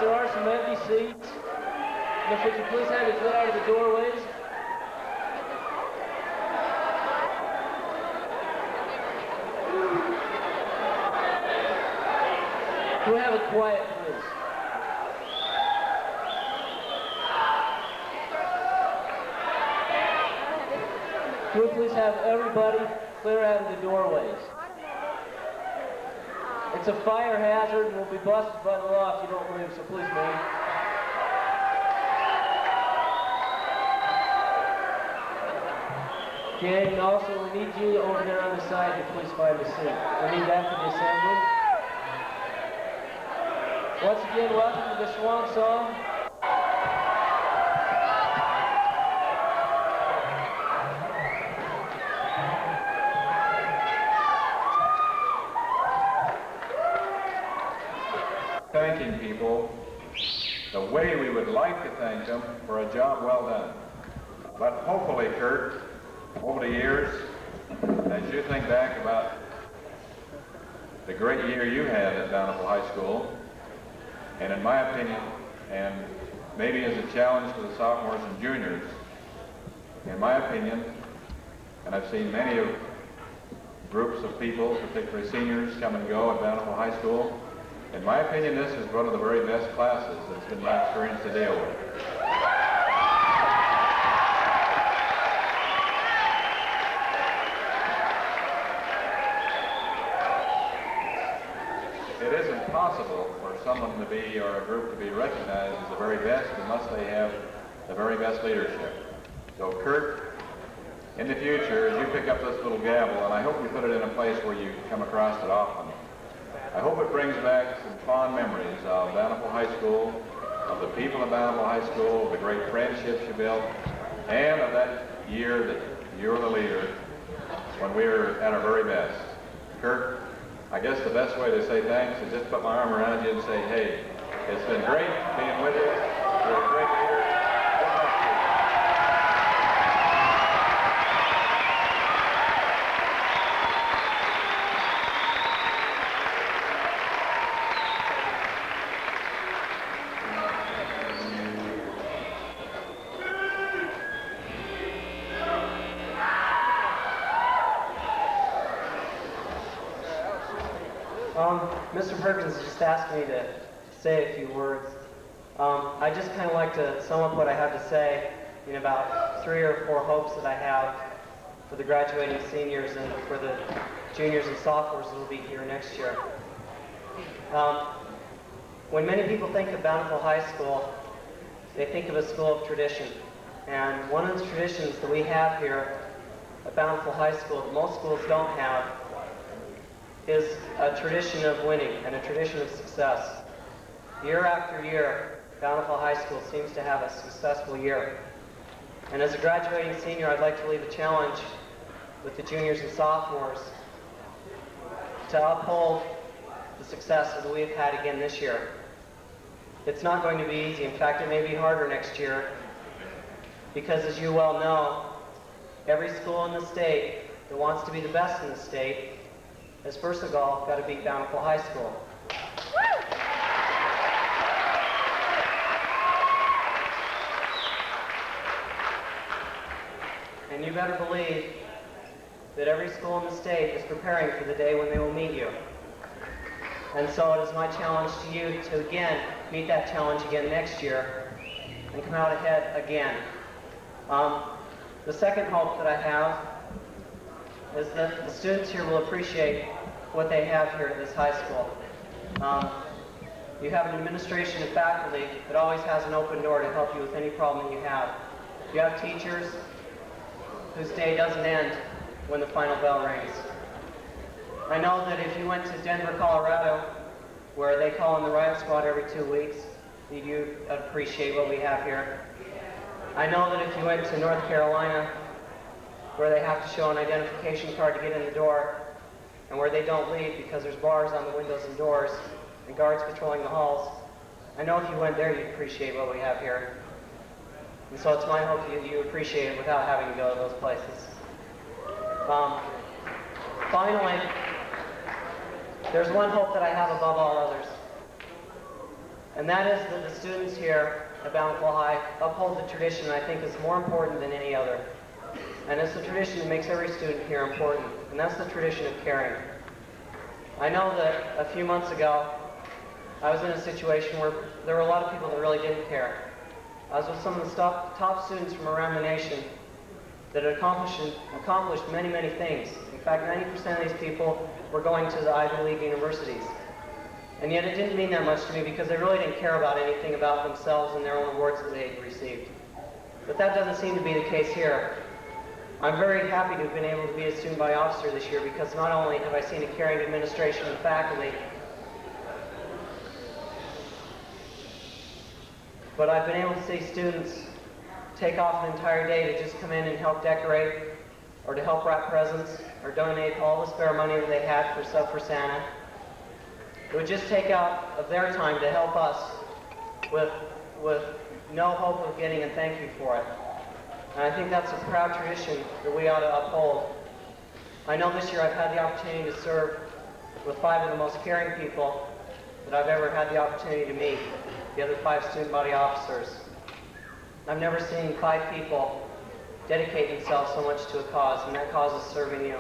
There are some empty seats. And if we could please have you clear out of the doorways. Can we have it quiet, please? Can we please have everybody clear out of the doorways? It's a fire hazard and we'll be busted by the law if you don't leave, so please move. Okay, and also we need you over there on the side to please find a seat. We need that for the assembly. Once again, welcome to the Swansong. Thanking people the way we would like to thank them for a job well done. But hopefully, Kurt, over the years, as you think back about the great year you had at Bountiful High School, and in my opinion, and maybe as a challenge to the sophomores and juniors, in my opinion, and I've seen many of groups of people, particularly seniors, come and go at Bountiful High School. In my opinion, this is one of the very best classes that's been my experience to deal with. It isn't possible for someone to be, or a group to be recognized as the very best unless they have the very best leadership. So Kurt, in the future, as you pick up this little gavel, and I hope you put it in a place where you come across it often, I hope it brings back some fond memories of Bountiful High School, of the people of Bountiful High School, of the great friendships you built, and of that year that you were the leader when we were at our very best. Kurt, I guess the best way to say thanks is just put my arm around you and say, hey, it's been great being with you. You're a great leader. Mr. Perkins just asked me to say a few words. I just kind of like to sum up what I have to say in about 3 or 4 hopes that I have for the graduating seniors and for the juniors and sophomores that will be here next year. When many people think of Bountiful High School, they think of a school of tradition. And one of the traditions that we have here at Bountiful High School that most schools don't have is a tradition of winning and a tradition of success. Year after year, Bountiful High School seems to have a successful year. And as a graduating senior, I'd like to leave a challenge with the juniors and sophomores to uphold the success that we've had again this year. It's not going to be easy. In fact, it may be harder next year because, as you well know, every school in the state that wants to be the best in the state has first of all got to beat Bountiful High School. And you better believe that every school in the state is preparing for the day when they will meet you. And so it is my challenge to you to again meet that challenge again next year and come out ahead again. The second hope that I have is that the students here will appreciate what they have here at this high school. You have an administration and faculty that always has an open door to help you with any problem that you have. You have teachers whose day doesn't end when the final bell rings. I know that if you went to Denver, Colorado, where they call in the riot squad every 2 weeks, you'd appreciate what we have here. I know that if you went to North Carolina, where they have to show an identification card to get in the door, and where they don't leave because there's bars on the windows and doors and guards patrolling the halls, I know if you went there, you'd appreciate what we have here. And so it's my hope you appreciate it without having to go to those places. Finally, there's one hope that I have above all others. And that is that the students here at Bountiful High uphold the tradition I think is more important than any other. And it's the tradition that makes every student here important, and that's the tradition of caring. I know that a few months ago, I was in a situation where there were a lot of people that really didn't care. I was with some of the top students from around the nation that had accomplished many, many things. In fact, 90% of these people were going to the Ivy League universities. And yet it didn't mean that much to me because they really didn't care about anything about themselves and their own awards that they had received. But that doesn't seem to be the case here. I'm very happy to have been able to be a student body officer this year because not only have I seen a caring administration and faculty, but I've been able to see students take off an entire day to just come in and help decorate, or to help wrap presents, or donate all the spare money that they had for Sub for Santa. It would just take out of their time to help us with no hope of getting a thank you for it. And I think that's a proud tradition that we ought to uphold. I know this year I've had the opportunity to serve with 5 of the most caring people that I've ever had the opportunity to meet, the other 5 student body officers. I've never seen 5 people dedicate themselves so much to a cause, and that cause is serving you.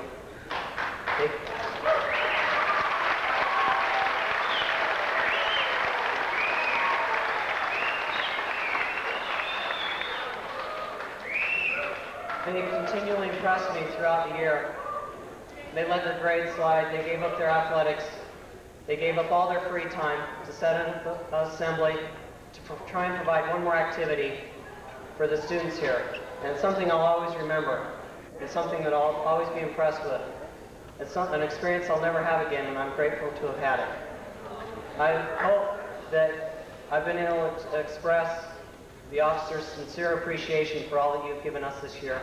And they continually impressed me throughout the year. They let their grades slide, they gave up their athletics, they gave up all their free time to set an assembly to try and provide one more activity for the students here. And it's something I'll always remember. It's something that I'll always be impressed with. It's an experience I'll never have again, and I'm grateful to have had it. I hope that I've been able to express the officers' sincere appreciation for all that you've given us this year.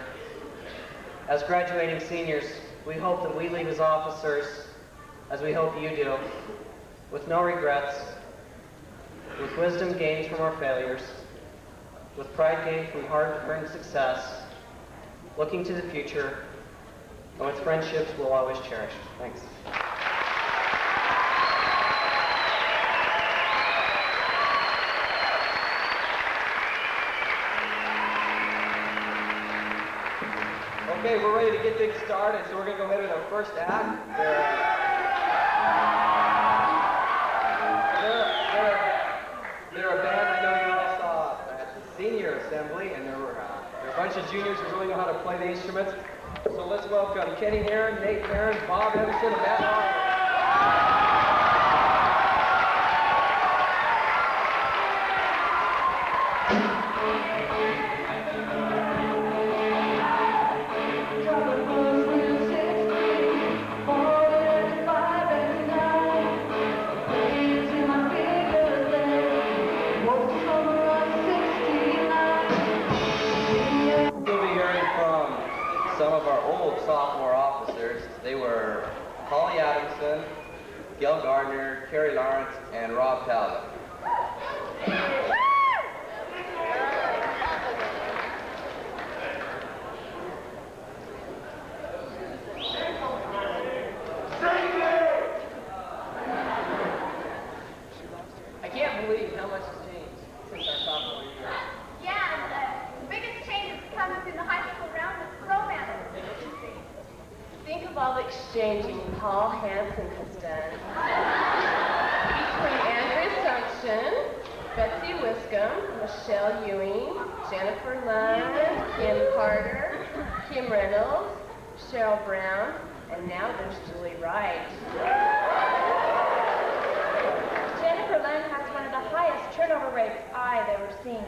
As graduating seniors, we hope that we leave as officers, as we hope you do, with no regrets, with wisdom gained from our failures, with pride gained from hard-earned success, looking to the future, and with friendships we'll always cherish. Thanks. Okay, we're ready to get things started, so we're going to go ahead with our first act. They're a band I know you all saw at the Senior Assembly, and they're a bunch of juniors who really know how to play the instruments. So let's welcome Kenny Heron, Nate Heron, Bob Emerson, and Matt Hall. Some of our old sophomore officers. They were Holly Adamson, Gail Gardner, Carrie Lawrence, and Rob Talbot. I can't believe how much has changed since our sophomore year. Yeah, the biggest change has come within the high school realm with romance. Think of all the exchanging Paul Hansen has done. Between Andrea Sumption, Betsy Wiscombe, Michelle Ewing, Jennifer Lund, Kim Carter, Kim Reynolds, Cheryl Brown, and now there's Julie Wright. Jennifer Lund has one of the highest turnover rates I've ever seen.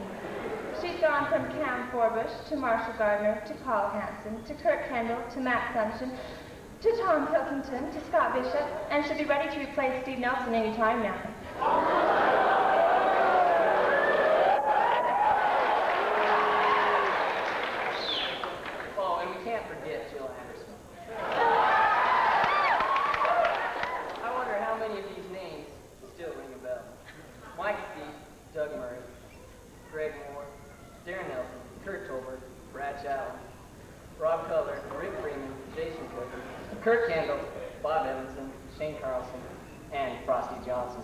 She's gone from Cam Forbush to Marshall Gardner to Paul Hansen to Kurt Kendall to Matt Sumption to Tom Pilkington to Scott Bishop, and she'll be ready to replace Steve Nelson any time now. Oh, and we can't forget Jill Anderson. I wonder how many of these names still ring a bell. Mike Steve, Doug Murray, Greg Moore, Darren Nelson, Kurt Tolbert, Brad Challen, Rob Cutler, Rick Freeman, Jason Cooker, Kurt Kendall, Bob Evanson, Shane Carlson, and Frosty Johnson.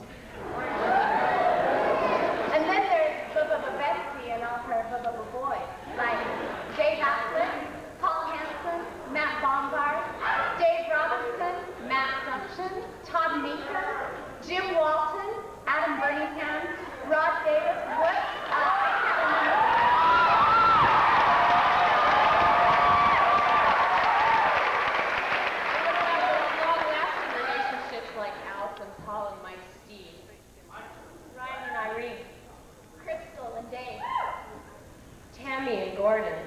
Gordon.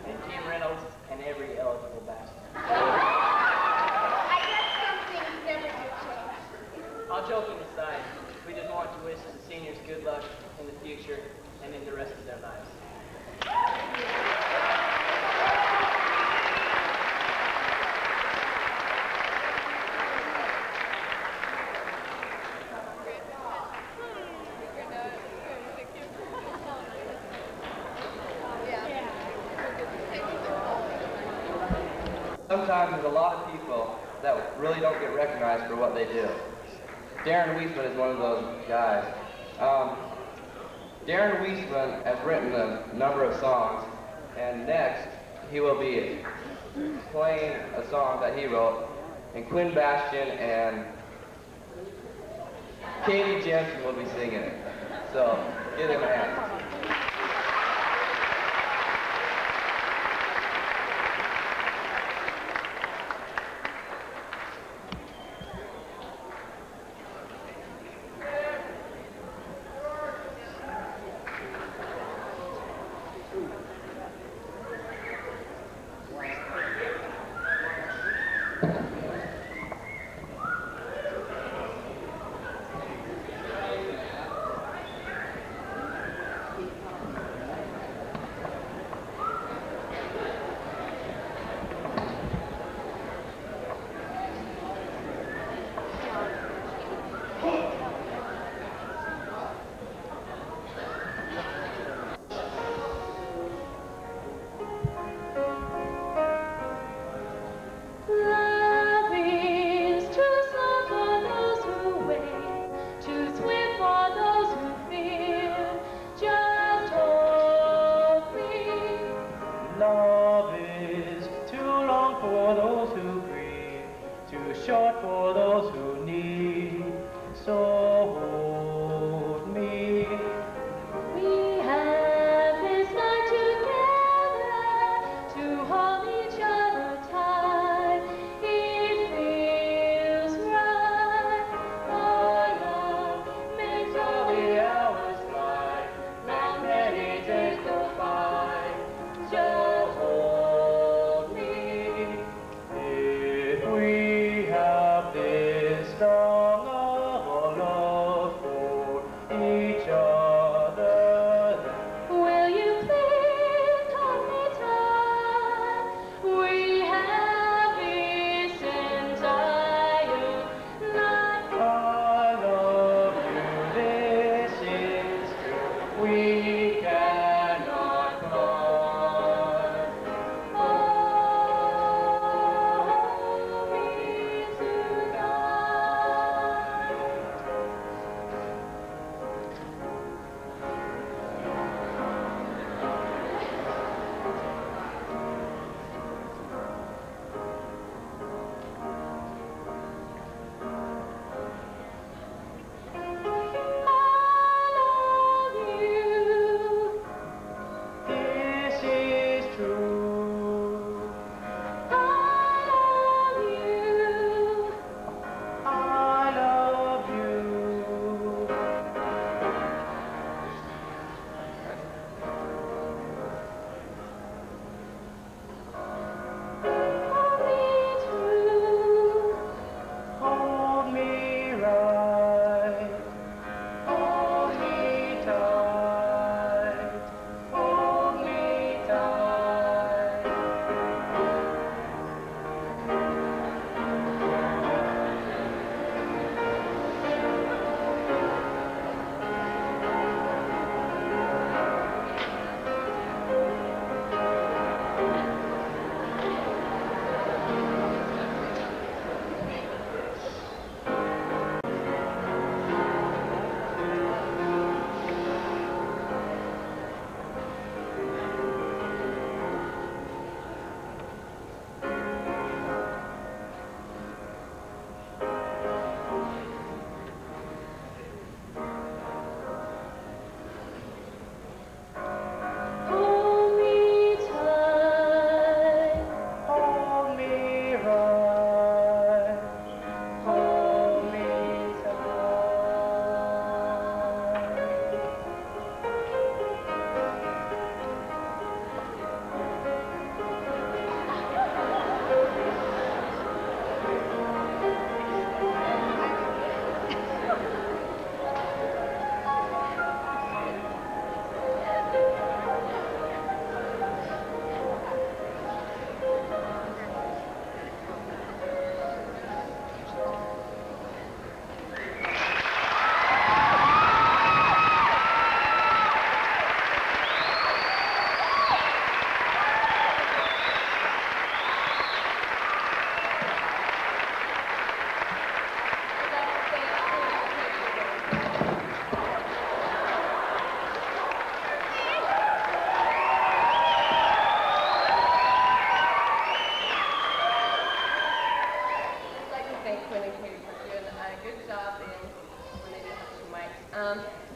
And Kim Reynolds and every eligible bachelor. I guess some things never do change. All joking aside, we just want to wish the seniors good luck in the future and in the rest of their lives. Sometimes there's a lot of people that really don't get recognized for what they do. Darren Weisman is one of those guys. Darren Weisman has written a number of songs, and next he will be playing a song that he wrote, and Quinn Bastion and Katie Jensen will be singing it. So give them a hand.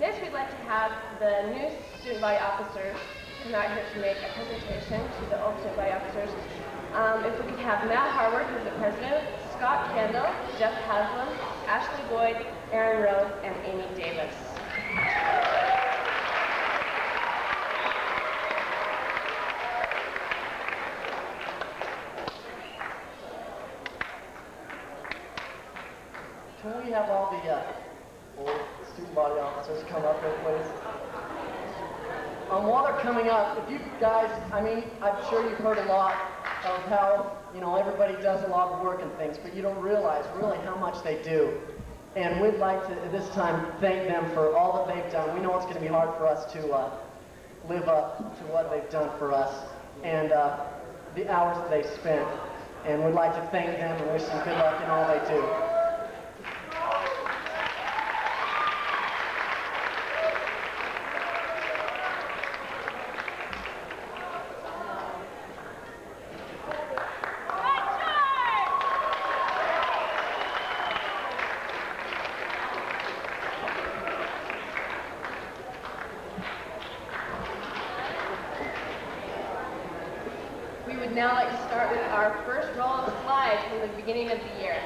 Next, we'd like to have the new student body officers come out here to make a presentation to the old student body officers. If we could have Matt Harward, who's the president, Scott Kendall, Jeff Haslam, Ashley Boyd, Aaron Rose, and Amy Davis. Can we have all the old student body officers come up here, please? While they're coming up, if you guys, I'm sure you've heard a lot of how, everybody does a lot of work and things, but you don't realize really how much they do. And we'd like to, this time, thank them for all that they've done. We know it's going to be hard for us to live up to what they've done for us and the hours that they've spent. And we'd like to thank them and wish them good luck in all they do. We would now like to start with our first roll of slides from the beginning of the year.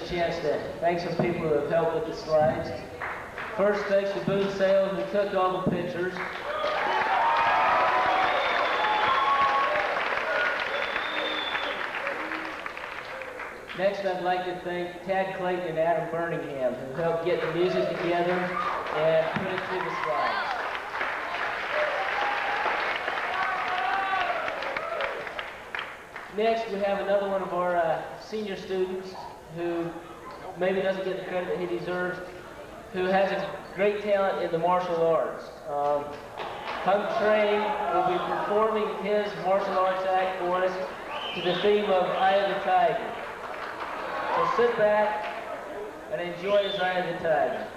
a chance to thank some people who have helped with the slides. First, thanks to Boone Sale, who took all the pictures. Next, I'd like to thank Tad Clayton and Adam Birmingham, who helped get the music together and put it to the slides. Next, we have another one of our senior students who maybe doesn't get the credit that he deserves, who has a great talent in the martial arts. Come Train will be performing his martial arts act for us to the theme of Eye of the Tiger. So sit back and enjoy his Eye of the Tiger.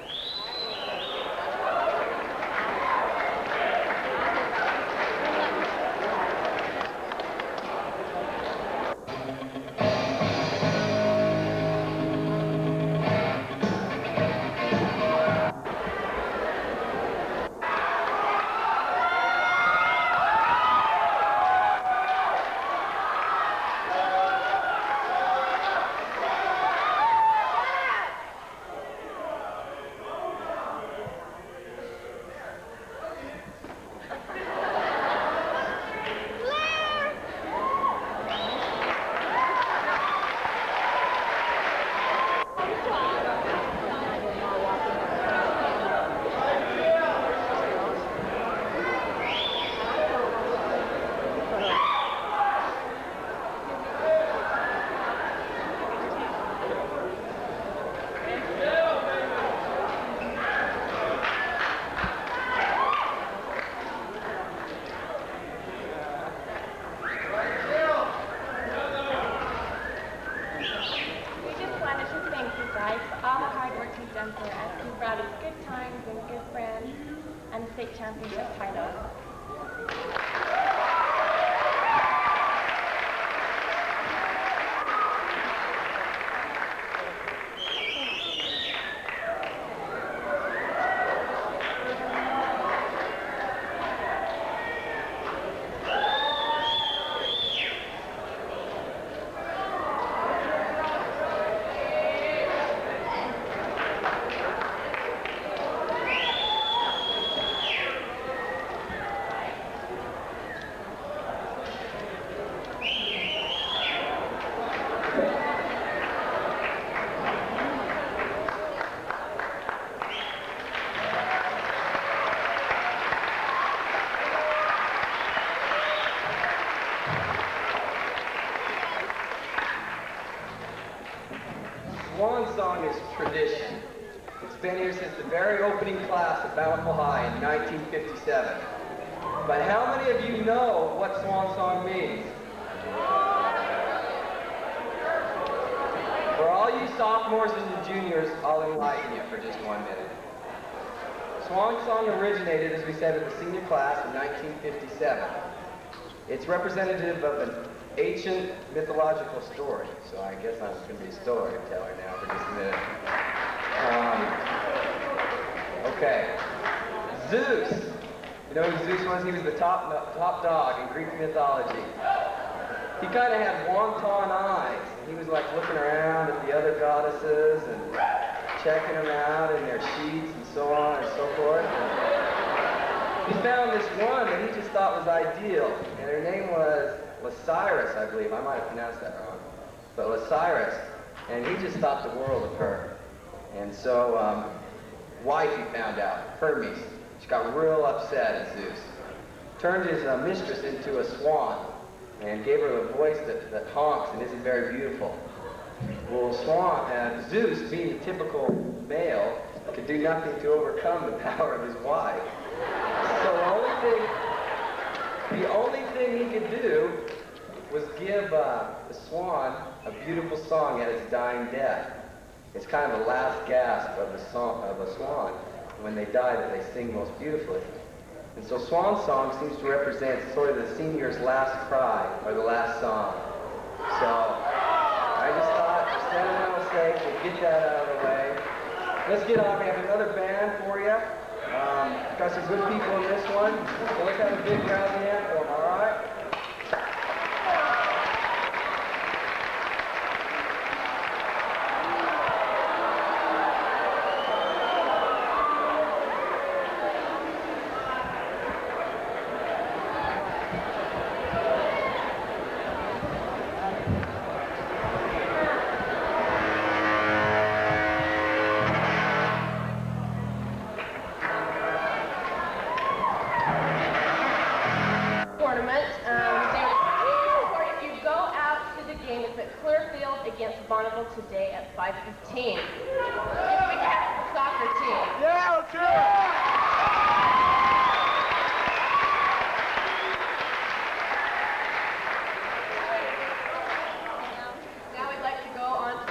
Swansong is tradition. It's been here since the very opening class of Bountiful High in 1957. But how many of you know what Swansong means? For all you sophomores and juniors, I'll enlighten you for just 1 minute. Swansong originated, as we said, in the senior class in 1957. It's representative of an ancient mythological story. So I guess I'm going to be a storyteller now for just a minute. Okay. Zeus. You know who Zeus was? He was the top dog in Greek mythology. He kind of had wanton eyes. He was like looking around at the other goddesses and checking them out in their sheets and so on and so forth. And he found this one that he just thought was ideal, and her name was Osiris, I believe. I might have pronounced that wrong. But Osiris. And he just thought the world of her. And so, wife, he found out, Hermes. She got real upset at Zeus. Turned his mistress into a swan and gave her a voice that honks and isn't very beautiful. Well, Zeus, being the typical male, could do nothing to overcome the power of his wife. So the only thing he could do was give the swan a beautiful song at its dying death. It's kind of the last gasp of a swan. When they die, that they sing most beautifully. And so Swansong seems to represent sort of the senior's last cry, or the last song. So I just thought, for sentimental sake, we'll get that out of the way. Let's get on. We have another band for you. Got some good people in this one. So let's have a big round of hand for them, all right? team. Give a big hand for the soccer team. Yeah, let's hear it. Now we'd like to go on to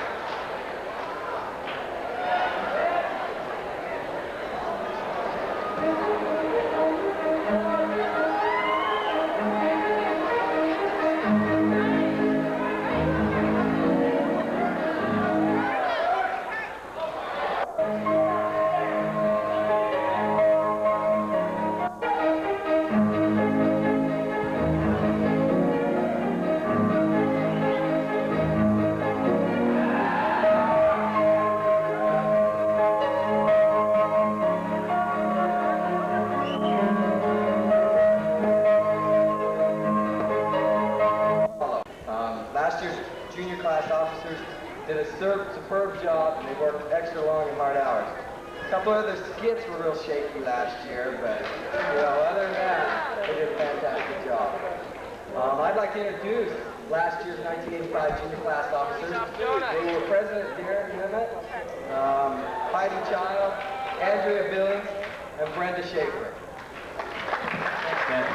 Last year's junior class officers did a superb job, and they worked extra long and hard hours. A couple of the skits were real shaky last year, but other than that, they did a fantastic job. I'd like to introduce last year's 1985 junior class officers. They were President Darren Emmett, Heidi Child, Andrea Billings, and Brenda Schaefer. Thanks, Ben.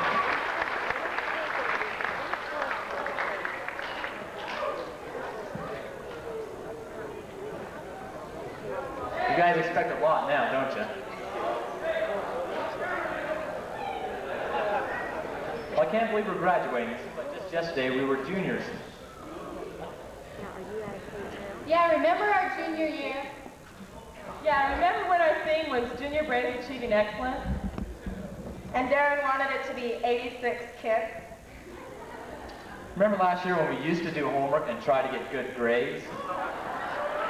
You guys expect a lot now, don't you? Well, I can't believe we're graduating. It seems like just yesterday we were juniors. Yeah, remember our junior year? Yeah, remember when our theme was Junior Braves Achieving Excellence? And Darren wanted it to be 86 kids. Remember last year when we used to do homework and try to get good grades?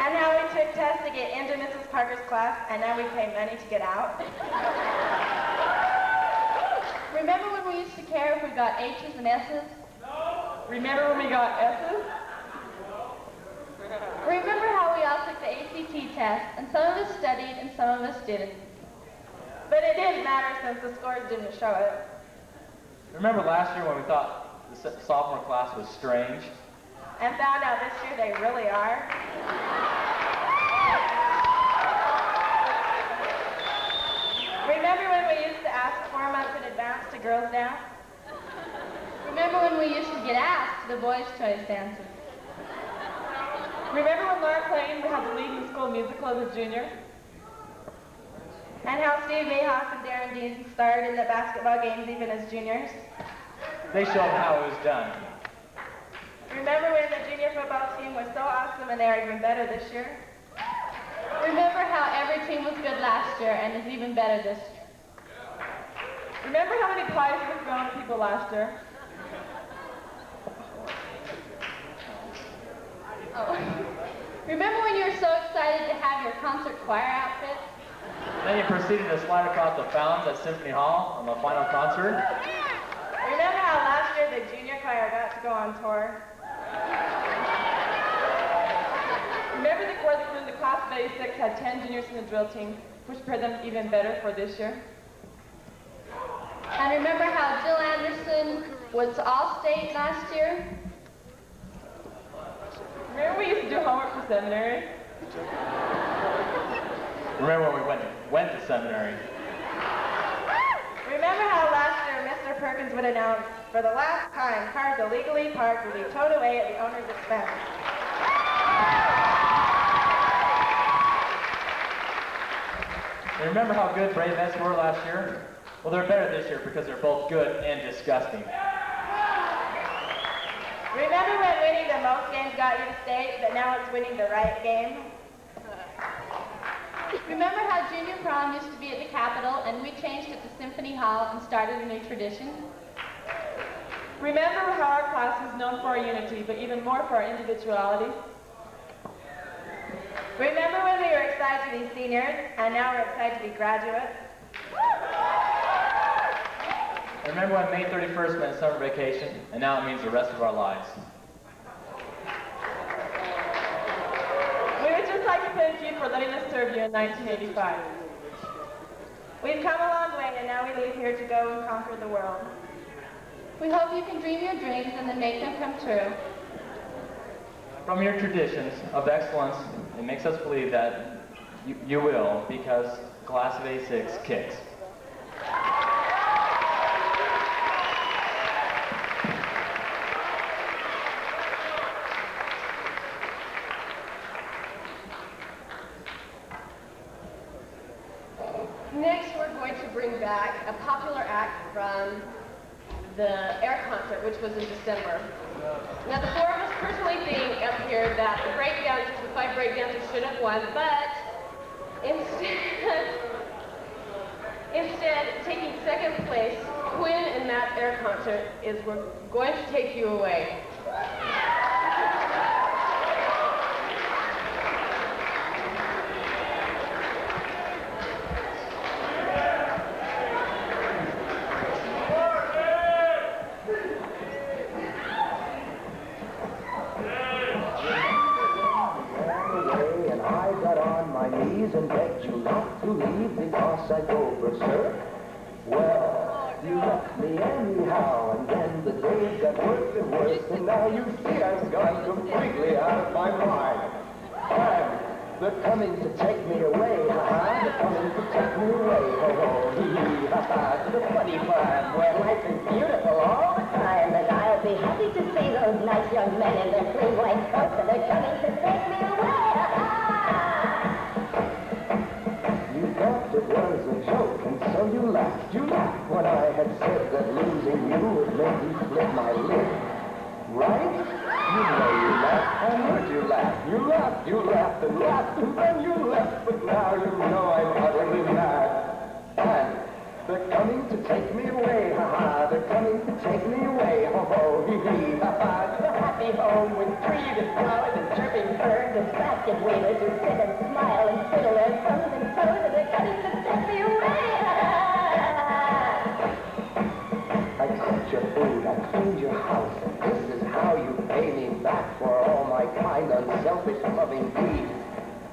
And how we took tests to get into Mrs. Parker's class, and now we pay money to get out. Remember when we used to care if we got H's and S's? Remember when we got S's? Remember how we all took the ACT test, and some of us studied and some of us didn't. But it didn't matter since the scores didn't show it. Remember last year when we thought the sophomore class was strange? And found out this year they really are. Remember when we used to ask 4 months in advance to girls' dance? Remember when we used to get asked to the boys' choice dances? Remember when Laura Clayton had the lead in the school musical as a junior? And how Steve Mayhoff and Darren Dean starred in the basketball games even as juniors? They showed how it was done. Remember when the junior football team was so awesome and they are even better this year? Remember how every team was good last year and is even better this year? Remember how many pies were thrown at people last year? Oh. Remember when you were so excited to have your concert choir outfit? Then you proceeded to slide across the fountains at Symphony Hall on the final concert. Remember how last year the junior choir got to go on tour? Remember when the class of 86 had 10 juniors in the drill team, which prepared them even better for this year? And remember how Jill Anderson was all-state last year? Remember we used to do homework for seminary? Remember when we went to seminary? Remember how last year Mr. Perkins would announce, for the last time, cars illegally parked will be towed away at the owner's expense. And remember how good Bravettes were last year? Well, they're better this year because they're both good and disgusting. Remember when winning the most games got you to state, but now it's winning the right game? Remember how junior prom used to be at the Capitol and we changed it to Symphony Hall and started a new tradition? Remember how our class is known for our unity, but even more for our individuality? Remember when we were excited to be seniors, and now we're excited to be graduates? Remember when May 31st meant summer vacation, and now it means the rest of our lives. We would just like to thank you for letting us serve you in 1985. We've come a long way, and now we leave here to go and conquer the world. We hope you can dream your dreams and then make them come true. From your traditions of excellence It makes us believe that you will, because class of '86 kicks. Next, we're going to bring back a popular act from the Air Concert, which was in December. Now, the four of us personally think up here that the breakdancers, the 5 breakdancers, should have won, but instead, taking second place, Quinn and Matt's Air Concert, is we're going to take you away. And begged you not to leave because I go berserk. Well, you left me anyhow, and then the days got worse and worse, and now you see I've gone completely out of my mind. And they're coming to take me away, ha-ha, they're coming to take me away, ho-ho, hee-hee, ha-ha, to the funny farm where life is beautiful all the time, and I'll be happy to see those nice young men in their clean white coats, and they're coming to take me away, ha-ha. It was a joke, and so you laughed when I had said that losing you would make me split my lip. Right? You know you laughed, I heard you laugh. You laughed and then you left, but now you know I'm utterly mad. And they're coming to take me away, ha-ha, they're coming to take me away, ho-ho, hee-hee, ha-ha, to the happy home with trees and flowers and chirping birds and basket weavers who sit and smile and twiddle their thumbs and toes, and they're coming to take me away, ha-ha. I cooked your food, I cleaned your house, and this is how you pay me back for all my kind, unselfish, loving deeds.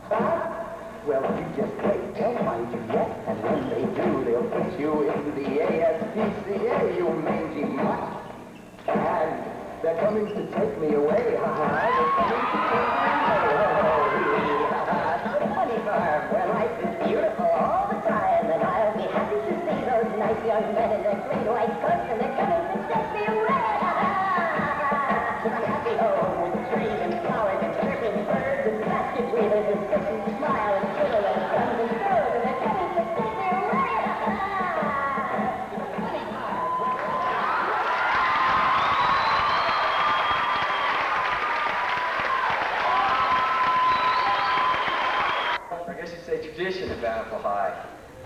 Huh? Well, you just wait, they'll find you yet, and when they do, they'll put you into the ASPCA, you mangy mutt. And they're coming to take me away, ha-ha, they're coming to take me away, ha-ha, to the funny farm where life is beautiful all the time, and I'll be happy to see those nice young men in their clean white coats, and they're coming to take me away, ha-ha, to the happy home with trees and flowers and chirping birds and basket weavers and sit and smile and twiddle their thumbs and toes, and they're coming to take me away, ha-ha, to the funny farm. I guess you'd say tradition at Bountiful High.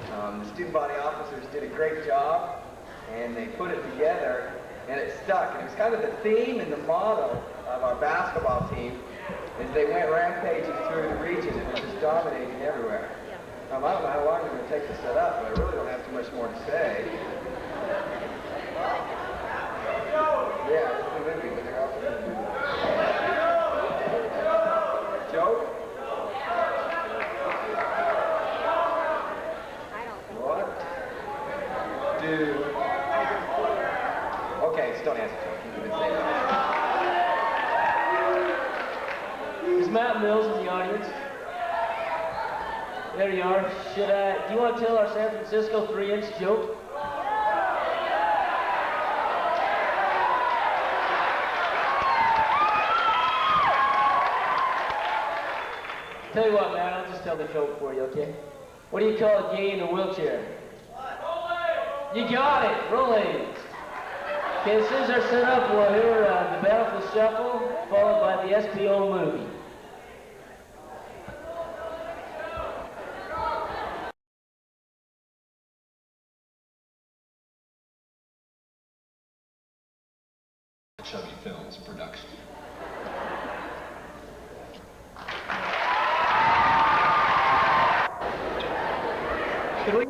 The student body officers did a great job, and they put it together, and it stuck. And it was kind of the theme and the motto of our basketball team as they went rampaging through the region and were just dominating everywhere. I don't know how long it's going to take to set up, but I really don't have too much more to say. Yeah, it's a movie, but they're also going to do that. Joke? What? Do. Okay, just don't answer, Joe. You can say that. Is Matt Mills in the audience? There you are. Do you want to tell our San Francisco 3-inch joke? Tell you what, man, I'll just tell the joke for you, okay? What do you call a gay in a wheelchair? You got it, rollades. Okay, as soon as they're set up, we'll hear the Bountiful Shuffle, followed by the SPO movie. Chubby Films production. Could we?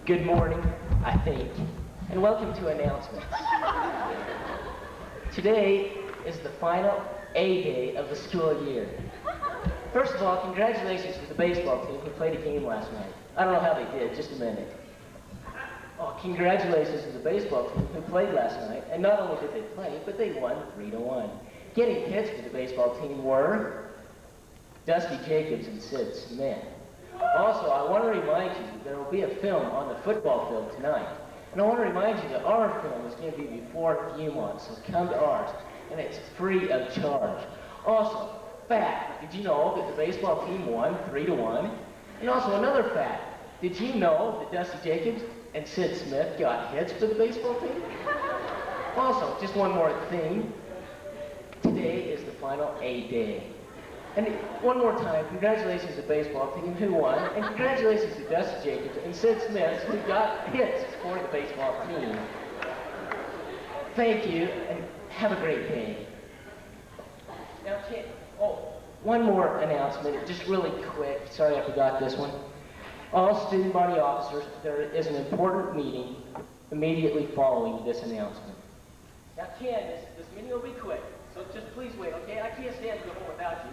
Good morning, I think, and welcome to announcements. Today is the final A day of the school year. First of all, congratulations to the baseball team who played a game last night. I don't know how they did, just a minute. Oh, congratulations to the baseball team who played last night, and not only did they play, but they won 3-1. Getting hits for the baseball team were Dusty Jacobs and Sid Smith. Also, I want to remind you that there will be a film on the football field tonight. And I want to remind you that our film is going to be before Viewmont, so come to ours. And it's free of charge. Also, fact, did you know that the baseball team won 3-1? And also another fact, did you know that Dusty Jacobs and Sid Smith got hits for the baseball team? Also, just one more thing. Today is the final A day. And one more time, congratulations to the baseball team who won, and congratulations to Dusty Jacobs and Sid Smith who got hits for the baseball team. Thank you, and have a great day. Now, one more announcement, just really quick. Sorry I forgot this one. All student body officers, there is an important meeting immediately following this announcement. Now, Ken, this meeting will be quick. So just please wait, okay? I can't stand to go home without you.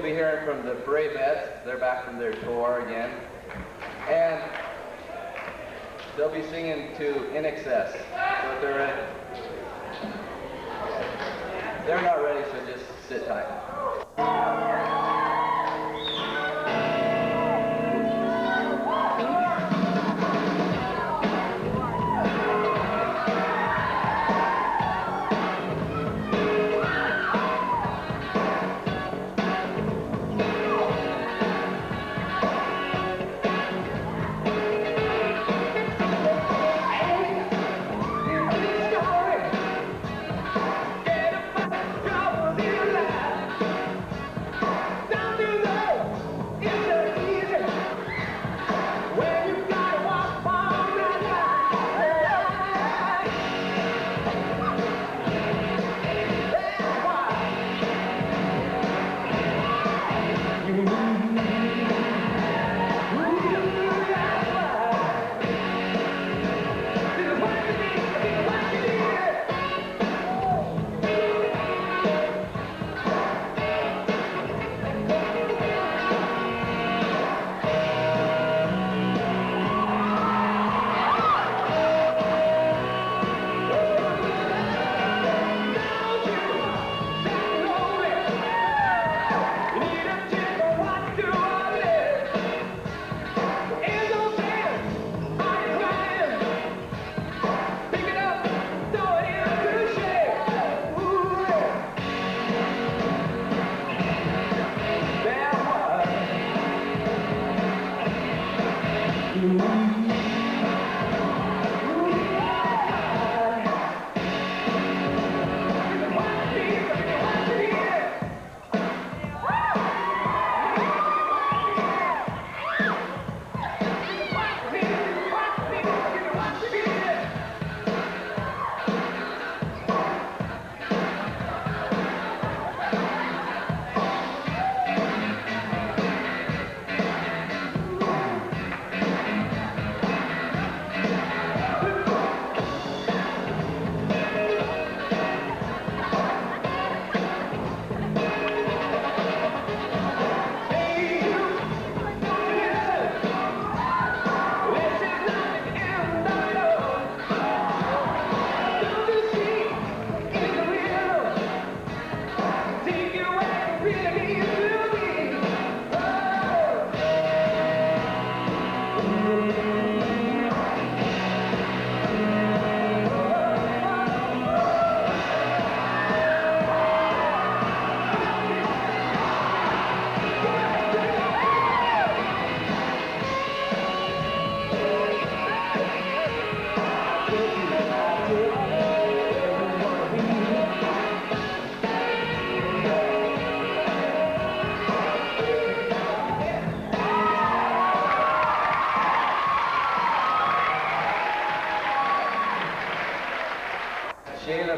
be hearing from the Bravettes. They're back from their tour again. And they'll be singing to In Excess. So if they're ready. They're not ready, so just sit tight.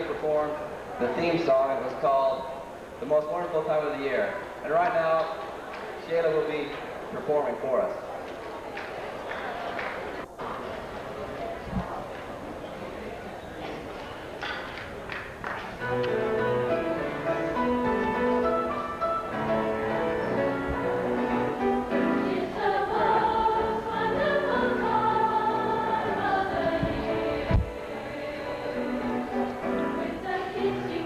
Performed the theme song. It was called The Most Wonderful Time of the Year. And right now, Shayla will be performing for us. It's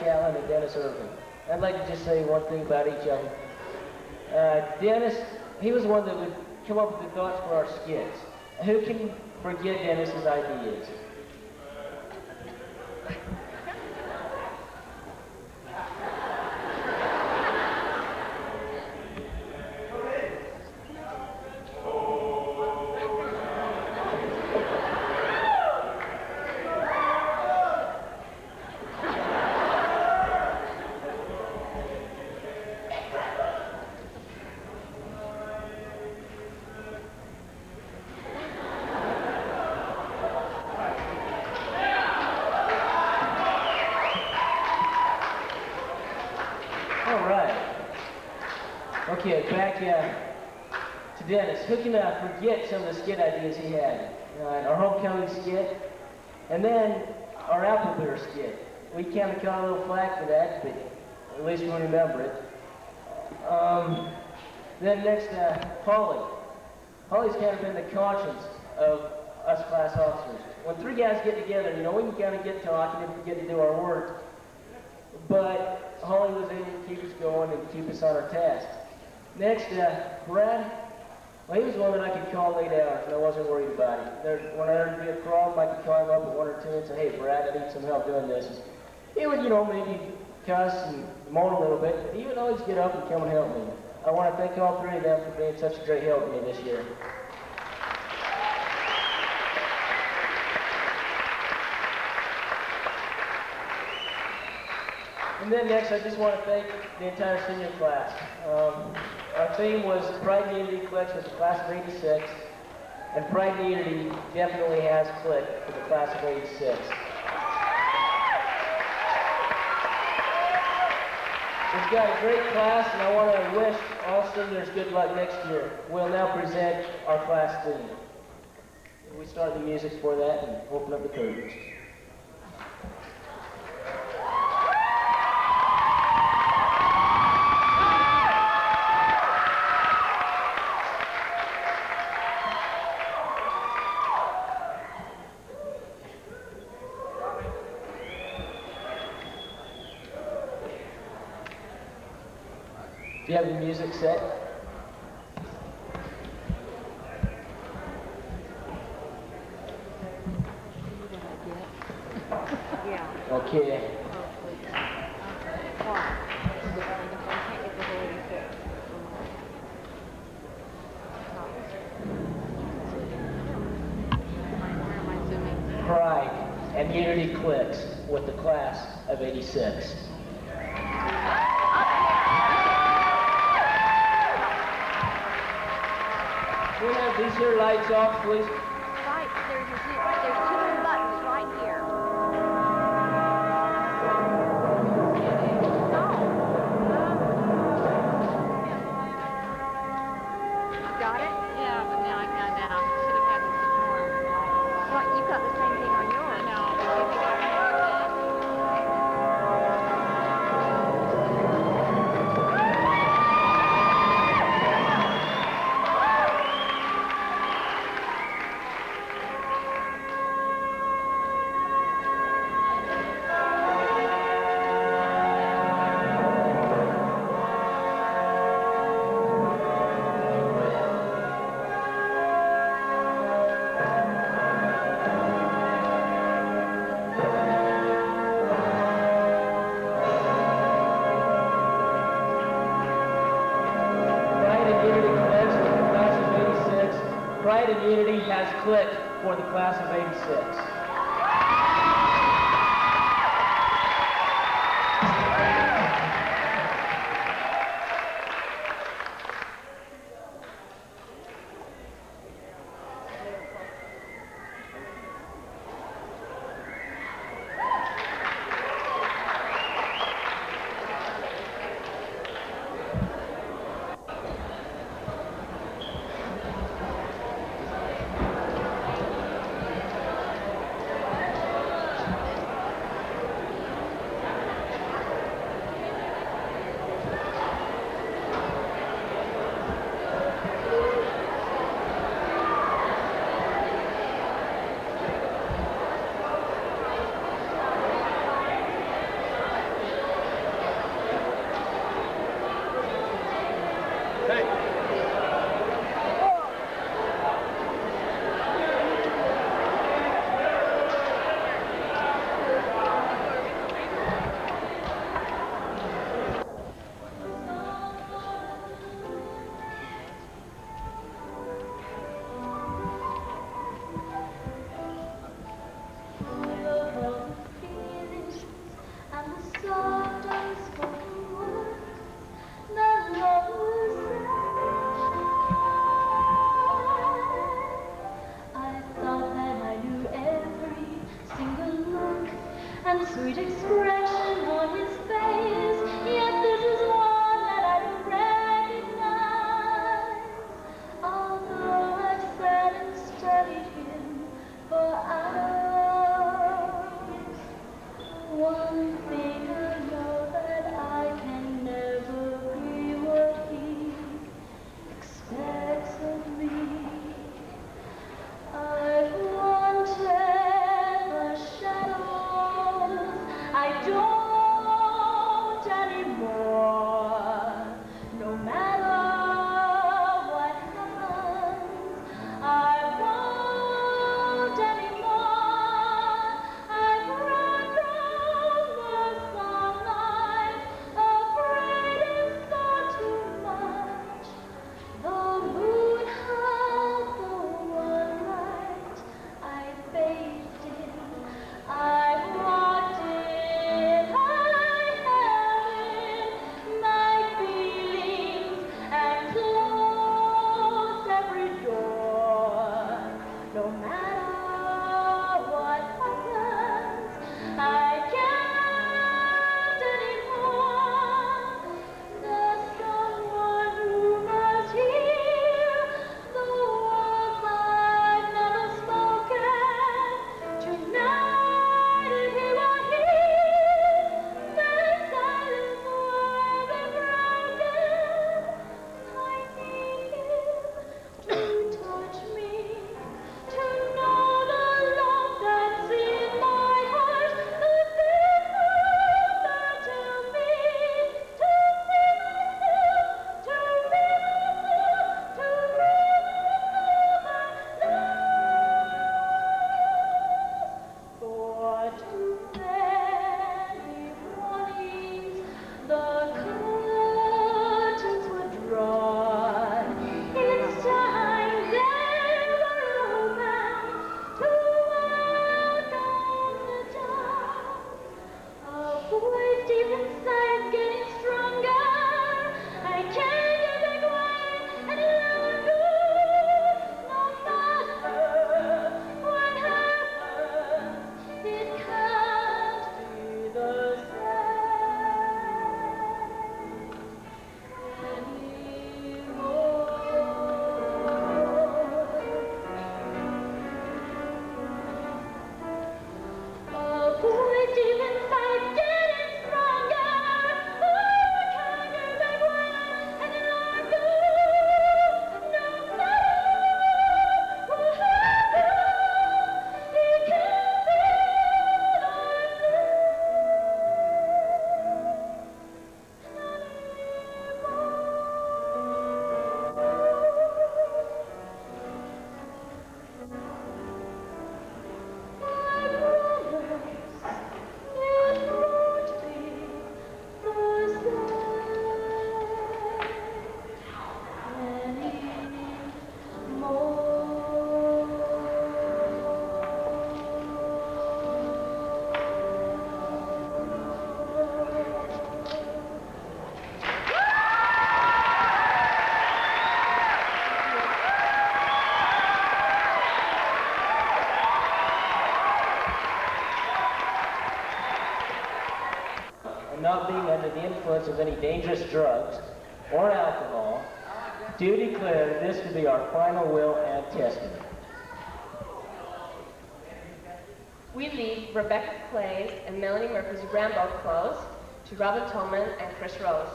Allen and Dennis Irvin. I'd like to just say one thing about each of them. Dennis, he was the one that would come up with the thoughts for our skits. Who can forget Dennis's ideas? Okay, back to Dennis. Who can forget some of the skit ideas he had? Our homecoming skit, and then our Applebeer skit. We kind of caught a little flack for that, but at least we remember it. Then next, Holly. Holly's kind of been the conscience of us class officers. When three guys get together, you know, we can kind of get talking and forget to do our work. But Holly was able to keep us going and keep us on our task. Next, Brad, well, he was one that I could call late hours, and I wasn't worried about it. When I heard there'd be a problem, I could call him up at 1 or 2 and say, hey, Brad, I need some help doing this. He would, you know, maybe cuss and moan a little bit, but he would always get up and come and help me. I want to thank all three of them for being such a great help to me this year. And then next, I just want to thank the entire senior class. Our theme was Pride and Unity clicks with the class of '86, and Pride and Unity definitely has clicked for the class of '86. We've got a great class, and I want to wish all seniors good luck next year. We'll now present our class theme. We start the music for that and open up the curtains. Do you have the music set? Yeah. Okay. Pride and Unity clicks with the class of '86. We have these here lights off, please. Right, there's two buttons right here. Got it? Yeah, but now I found out. Should have had this before. What, you've got the same thing on yours. I know, but if you got more Pride and Unity has clicked for the class of '86. and sweet expression on his face, yet this is one that I don't recognize. Although I've sat and studied him for hours, one thing I know, that I can never be what he expects of me. I've wanted the shadows, I don't anymore. No matter what happens, I won't anymore. I've run from the sunlight, afraid it's not too much. The moon had the one light I bathed in, I walked in, I held in my feelings and closed every door. No matter what happens, I can't anymore. There's someone who must hear the words I've never spoken. Tonight, if he will hear my silence more than broken, I need him to touch me, to know the love that's in my heart, the things that tell me to see myself, to be myself, to be myself. For too many mornings the curtains were drawn. It's time they were open to welcome the dawn. A voice deep inside getting stronger. I can't get back quiet any longer. No matter what happens, it can't be the same anymore. A voice deep inside getting stronger. Oh, I can't get back quiet any longer. No matter what happens, it can't be the And not being under the influence of any dangerous drugs or alcohol, do declare this to be our final will and testament. We leave Rebecca Clay's and Melanie Murphy's Rambo clothes to Robin Tolman and Chris Rose.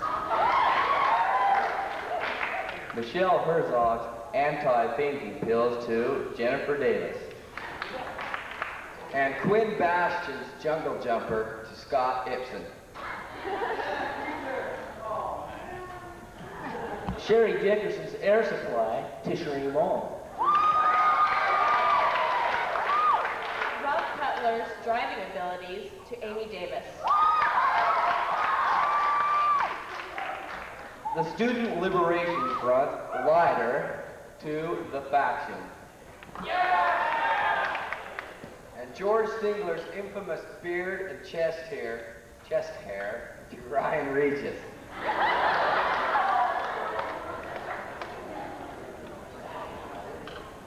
Michelle Herzog's anti-fainting pills to Jennifer Davis. And Quinn Bastion's Jungle Jumper to Scott Ibsen. Sherry Dickerson's Air Supply to Sheree Mullen. Rob Cutler's driving abilities to Amy Davis. The Student Liberation Front lighter to The Faction. And George Singler's infamous beard and chest hair to Ryan Regis.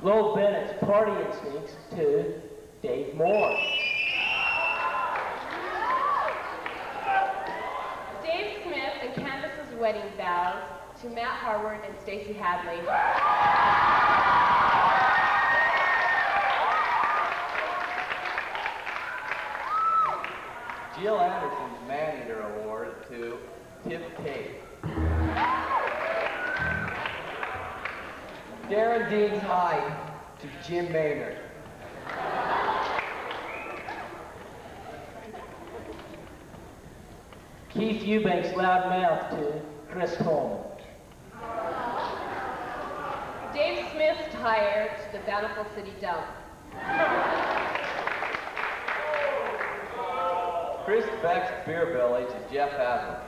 Lowell Bennett's Party Instincts to Dave Moore. wedding vows to Matt Harward and Stacy Hadley. Jill Anderson's Man-Eater Award to Tip Tate. Darren Dean's Hide to Jim Maynard. Keith Eubank's Loud Mouth to Chris Coleman. Dave Smith's Tire to the Bountiful City Dump. Chris Beck's Beer Belly to Jeff Haslam.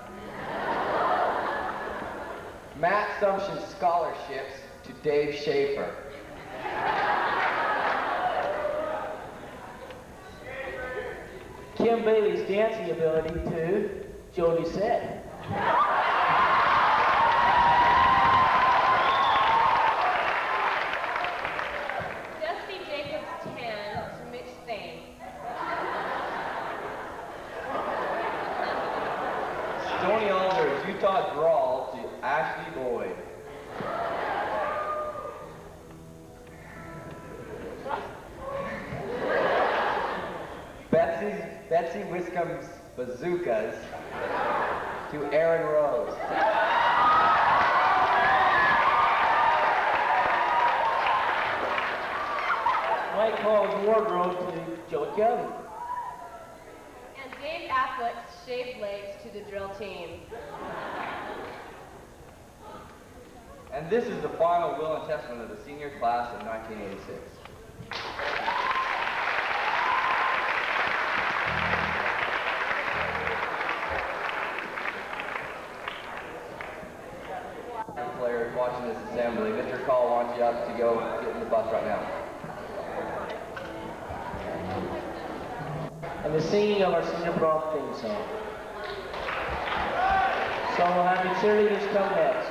Matt Sumption's Scholarships to Dave Schaefer. Kim Bailey's dancing ability to Joe Doucette. Dusty Jacobs' Tan to Mitch Thane. Stony Alder's Utah Drawl to Ashley Boyd. Betsy Wiscombe's Bazookas to Aaron Rose. Mike Hall's Wardrobe to Joe Kelly. And Dave Affleck's Shaved Legs to the drill team. And this is the final will and testament of the senior class of 1986. Players watching this assembly, Mr. Call wants you up to go get in the bus right now. And the singing of our senior prom theme song. So we'll have the cheerleaders come next.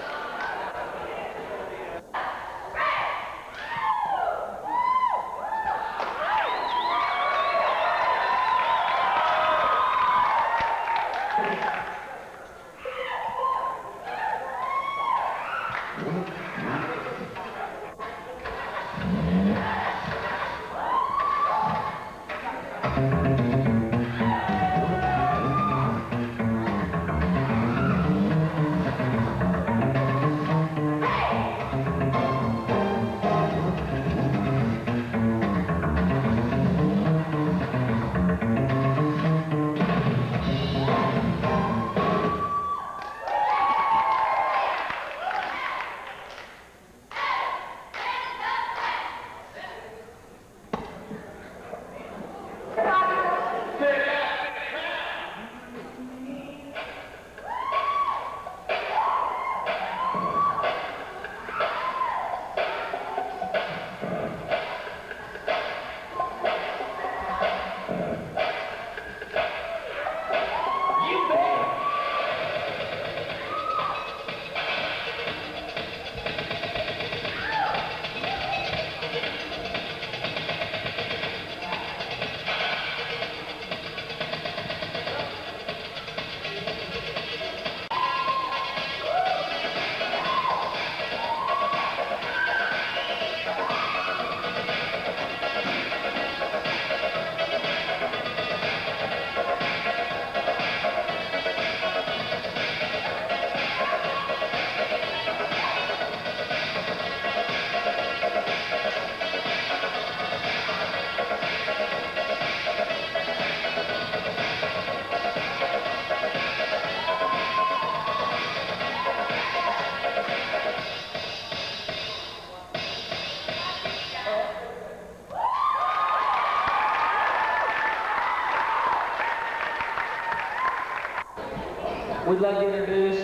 We'd like to introduce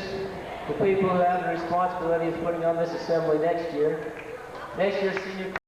the people who have the responsibility of putting on this assembly next year. Next year's senior